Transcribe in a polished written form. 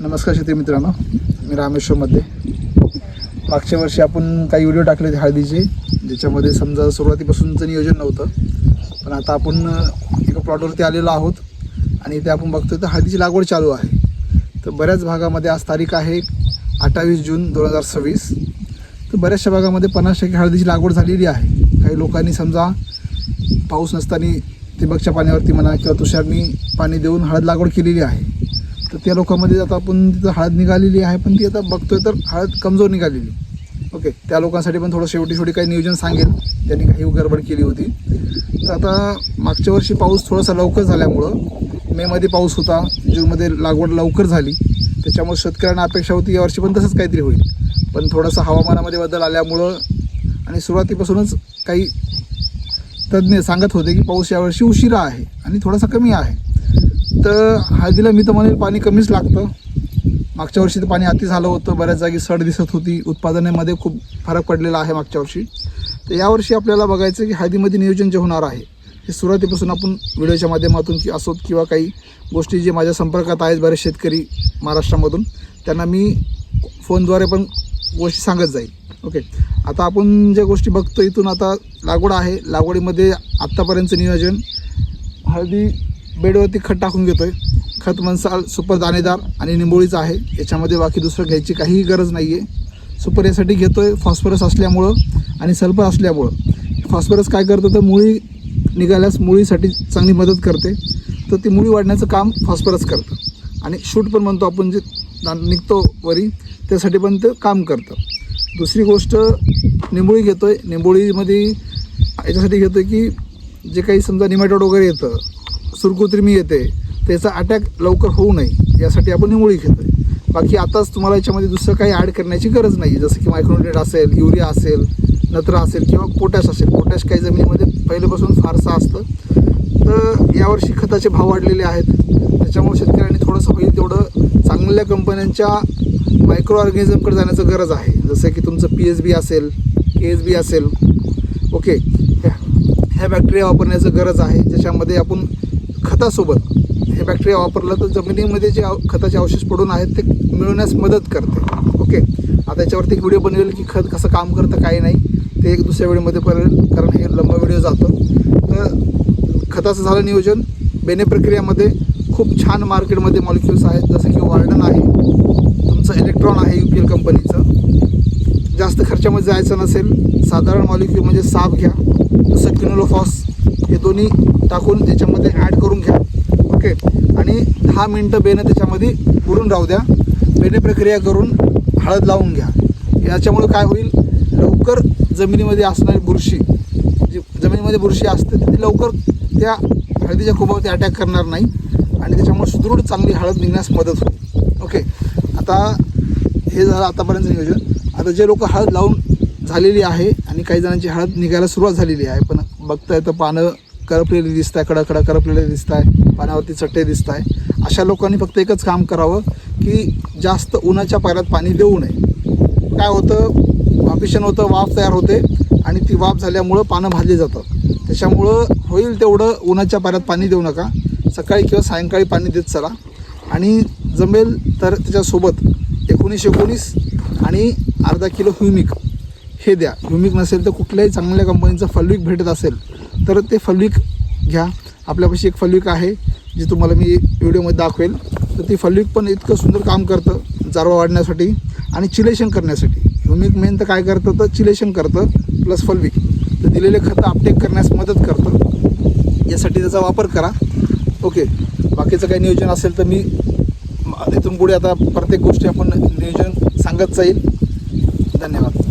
नमस्कार शेतकरी मित्रांनो, मी रामेश्वरमध्ये. मागच्या वर्षी आपण काही व्हिडिओ टाकले होते हळदीचे, ज्याच्यामध्ये समजा सुरुवातीपासूनचं नियोजन नव्हतं. पण आता आपण एका प्लॉटवरती आलेलो आहोत आणि इथे आपण बघतोय तर हळदीची लागवड चालू आहे. तर बऱ्याच भागामध्ये आज तारीख आहे 28 जून 2026. तर बऱ्याचशा भागामध्ये 50% हळदीची लागवड झालेली आहे. काही लोकांनी समजा पाऊस नसताना ठिबकच्या पाण्यावरती म्हणा किंवा तुषारनी पाणी देऊन हळद लागवड केलेली आहे. तर त्या लोकांमध्ये आता आपण तिथं हळद निघालेली आहे, पण ती आता बघतोय तर हळद कमजोर निघालेली. ओके, त्या लोकांसाठी पण थोडं शेवटी काही नियोजन सांगेल ज्यांनी काही गडबड केली होती. तर आता मागच्या वर्षी पाऊस थोडासा लवकर झाल्यामुळं, मेमध्ये पाऊस होता, जूनमध्ये लागवड लवकर झाली, त्याच्यामुळे शेतकऱ्यांना अपेक्षा होती यावर्षी पण तसंच काहीतरी होईल. पण थोडासा हवामानामध्ये बदल आल्यामुळं आणि सुरुवातीपासूनच काही तज्ज्ञ सांगत होते की पाऊस यावर्षी उशिरा आहे आणि थोडासा कमी आहे. तर हळदीला मी तर म्हणेल पाणी कमीच लागतं. मागच्या वर्षी तर पाणी अति झालं होतं, बऱ्याच जागी सड दिसत होती, उत्पादनामध्ये खूप फरक पडलेला आहे मागच्या वर्षी. तर यावर्षी आपल्याला बघायचं की हळदीमध्ये नियोजन जे होणार आहे हे सुरुवातीपासून आपण व्हिडिओच्या माध्यमातून की असोत किंवा काही गोष्टी जे माझ्या संपर्कात आहेत बरेच शेतकरी महाराष्ट्रामधून, त्यांना मी फोनद्वारे पण गोष्टी सांगत जाईल. ओके, आता आपण ज्या गोष्टी बघतो इथून आता लागवड आहे. लागवडीमध्ये आत्तापर्यंतचं नियोजन, हळदी बेडवरती खत टाकून घेतो आहे. खत मनसाल सुपर दाणेदार आणि निंबोळीचं आहे, याच्यामध्ये बाकी दुसरं घ्यायची काहीही गरज नाही आहे. सुपर यासाठी घेतो आहे फॉस्फरस असल्यामुळं आणि सल्फर असल्यामुळं. फॉस्फरस काय करतं तर मुळी निघाल्यास मुळीसाठी चांगली मदत करते, तर ती मुळी वाढण्याचं काम फॉस्फरस करतं. आणि शूट पण म्हणतो आपण जे निघतो वरी, त्यासाठी पण ते काम करतं. दुसरी गोष्ट निंबोळी घेतो आहे. निंबोळीमध्ये याच्यासाठी घेतो आहे की जे काही समजा निमॅटोड वगैरे येतं, सुरकुत्रिमी येते, त्याचा अटॅक लवकर होऊ नये यासाठी आपण निंबोळी घेतो आहे. बाकी आताच तुम्हाला याच्यामध्ये दुसरं काही ॲड करण्याची गरज नाही, जसं की मायक्रोन्यूट्रिएंट असेल, युरिया असेल, नत्र असेल किंवा पोटॅश असेल. पोटॅश काही जमिनीमध्ये पहिल्यापासून फारसं असतं. तर यावर्षी खताचे भाव वाढलेले आहेत, त्याच्यामुळे शेतकऱ्यांनी थोडंसं होईल तेवढं चांगल्या कंपन्यांच्या मायक्रो ऑर्गॅनिझमकडे जाण्याचं गरज आहे. जसं की तुमचं PSB असेल, KSB असेल. ओके, ह्या बॅक्टेरिया वापरण्याचं गरज आहे, ज्याच्यामध्ये आपण खतासोबत हे बॅक्टेरिया वापरलं तर जमिनीमध्ये जे खताचे अवशेष पडून आहेत ते मिळवण्यास मदत करते. ओके, आता याच्यावरती एक व्हिडिओ बनवेल की खत कसं काम करतं काही नाही, ते एक दुसऱ्या व्हिडिओमध्ये पडेल, कारण हे लंबा व्हिडिओ जातो. तर खताचं झालं नियोजन. बेने प्रक्रियामध्ये खूप छान मार्केटमध्ये मॉलिक्युल्स आहेत, जसं की वार्डन आहे, तुमचं इलेक्ट्रॉन आहे UPL कंपनीचं. जास्त खर्चामध्ये जायचं नसेल, साधारण मॉलिक्यूल म्हणजे साप घ्या, तसं क्विनोलोफॉस, हे दोन्ही टाकून त्याच्यामध्ये ॲड करून घ्या. ओके, आणि 10 मिनटं बेनं त्याच्यामध्ये पुरून राहू द्या. बेने प्रक्रिया करून हळद लावून घ्या. याच्यामुळे काय होईल, लवकर जमिनीमध्ये असणारी बुरशी, जी जमिनीमध्ये बुरशी असते ती लवकर त्या हळदीच्या खोबावरती अटॅक करणार नाही आणि त्याच्यामुळे सुदृढ चांगली हळद निघण्यास मदत होईल. ओके, आता हे झालं आतापर्यंत नियोजन. आता जे लोक हळद लावून झालेली आहे आणि काही जणांची हळद निघायला सुरुवात झालेली आहे, पण बघताय तर पानं करपलेली दिसत आहे, कडकडा करपलेले दिसत आहे, पानावरती चट्टे दिसत आहे. अशा लोकांनी फक्त एकच काम करावं की जास्त उन्हाच्या पाण्यात पाणी देऊ नये. काय होतं, वाफिशन होतं, वाफ तयार होते आणि ती वाफ झाल्यामुळं पानं भाजली जातं. त्याच्यामुळं होईल तेवढं उन्हाच्या पाण्यात पाणी देऊ नका. सकाळी किंवा सायंकाळी पाणी देत चला. आणि जमेल तर त्याच्यासोबत 19-19 आणि अर्धा किलो ह्युमिक हे द्या. ह्युमिक नसेल तर कुठल्याही चांगल्या कंपनीचं फलविक भेटत असेल तर ते फलविक घ्या. आपल्यापाशी एक फलविक आहे जे तुम्हाला मी व्हिडिओमध्ये दाखवेल. तर ती फलविक पण इतकं सुंदर काम करतं जारवा वाढण्यासाठी आणि चिलेशन करण्यासाठी. ह्युमिक मेन तर काय करतं तर चिलेशन करतं, प्लस फलविक तर दिलेले खतं अपटेक करण्यास मदत करतं. यासाठी त्याचा वापर करा. ओके, बाकीचं काही नियोजन असेल तर मी इथून पुढे आता प्रत्येक गोष्टी आपण नियोजन सांगत जाईल. धन्यवाद.